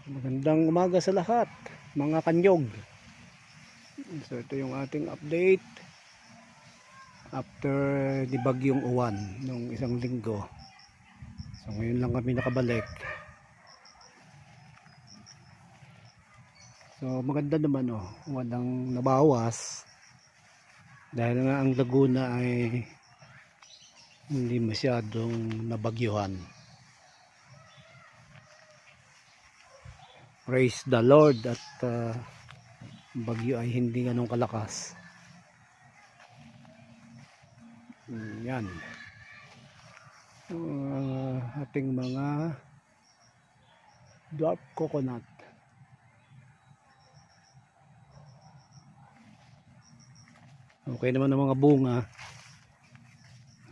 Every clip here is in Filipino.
Magandang umaga sa lahat, mga kanyog. So ito yung ating update after di bagyong uwan nung isang linggo. So ngayon lang kami nakabalik. So maganda naman, walang nabawas dahil nga ang Laguna ay hindi masyadong nabagyuhan. Praise the Lord at bagyo ay hindi ganong kalakas. Yan. Ating mga dwarf coconut. Okay naman ang mga bunga.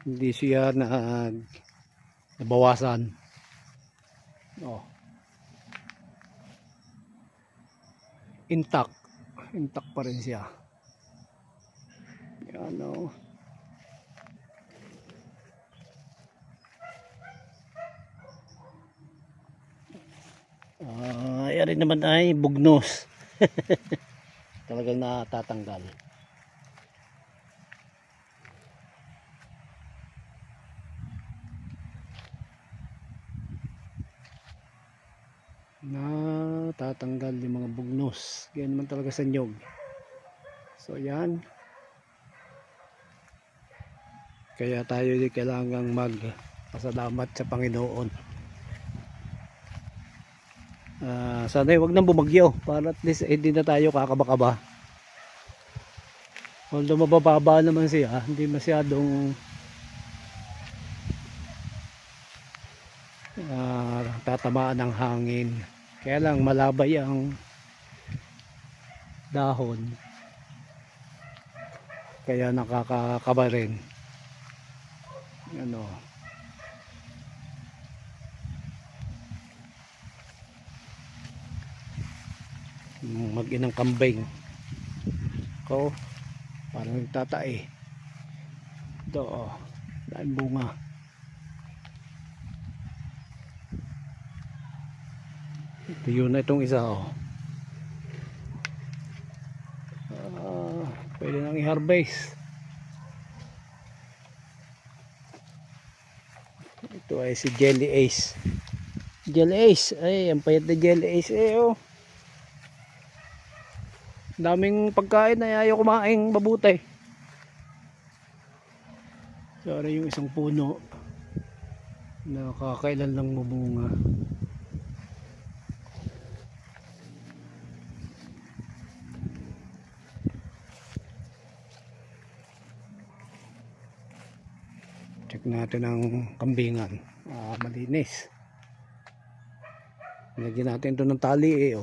Hindi siya nabawasan. Intact pa rin siya. Yan yan rin naman ay bugnos. Talagang natatanggal. Natatanggal yung mga bugnos. Yan naman talaga sa nyog. So yan. Kaya tayo kailangang magpasalamat sa Panginoon. Sana wag nang bumagyo para at least hindi na tayo kakaba-kaba. Although mabababa naman siya, hindi masyadong tatamaan ng hangin. Kaya lang malabay ang dahon, kaya nakakakaba rin. Mag-inang kambing ko parang nagtatae. Ito dahil bunga. Ito yun na itong isa. Pwede nang i-harvest. Ito ay si Jelly Ace. Jelly Ace, ay ang payat na Jelly Ace daming pagkain na ayaw kumain mabuti. Sorry, yung isang puno na kakailan lang mabunga. Check natin ang kambingan. Malinis. Lagyan natin ito ng tali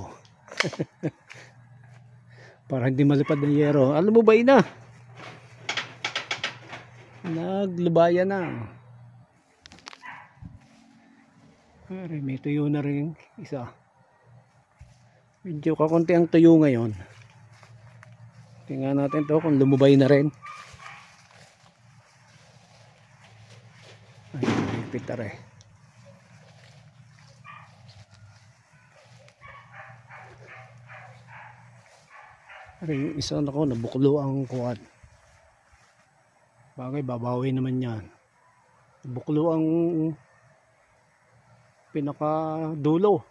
para hindi malipad ng yero. Alam mo ba ina? Naglubaya na. May tuyo na rin isa. Medyo kakunti ang tuyo ngayon. Tingnan natin to kung lumubay na rin. Ay, pitare. Yung isa nako nabuklo ang kuwan. Bagay babawi naman yan. Buklo ang pinaka-dulo.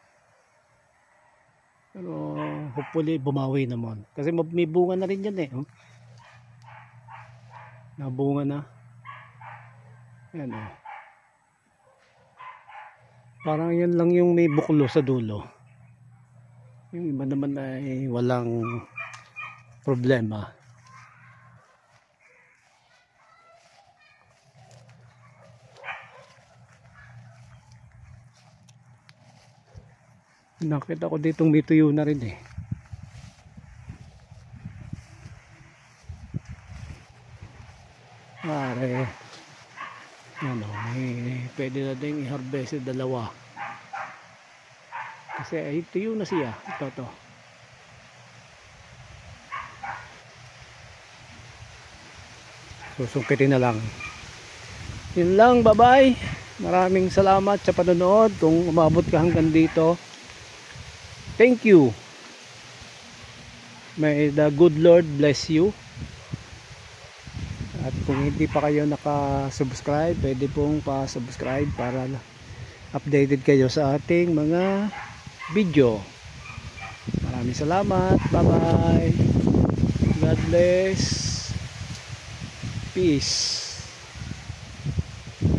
Pero hopefully bumawi naman. Kasi may bunga na rin yan Nabunga na. Yan Parang yan lang yung may buklo sa dulo. Yung iba naman ay walang problema. Nakita ko ditong may tuyo na rin pwede na din i-harvest dalawa. Kasi ay tuyo na siya. Ito. Susungkitin na lang. Yun lang, bye-bye. Maraming salamat sa panonood. Kung umabot ka hanggang dito, Thank you. May the good Lord bless you. At kung hindi pa kayo naka-subscribe, pwede pong pa-subscribe para updated kayo sa ating mga video. Maraming salamat. Bye-bye. God bless. Peace.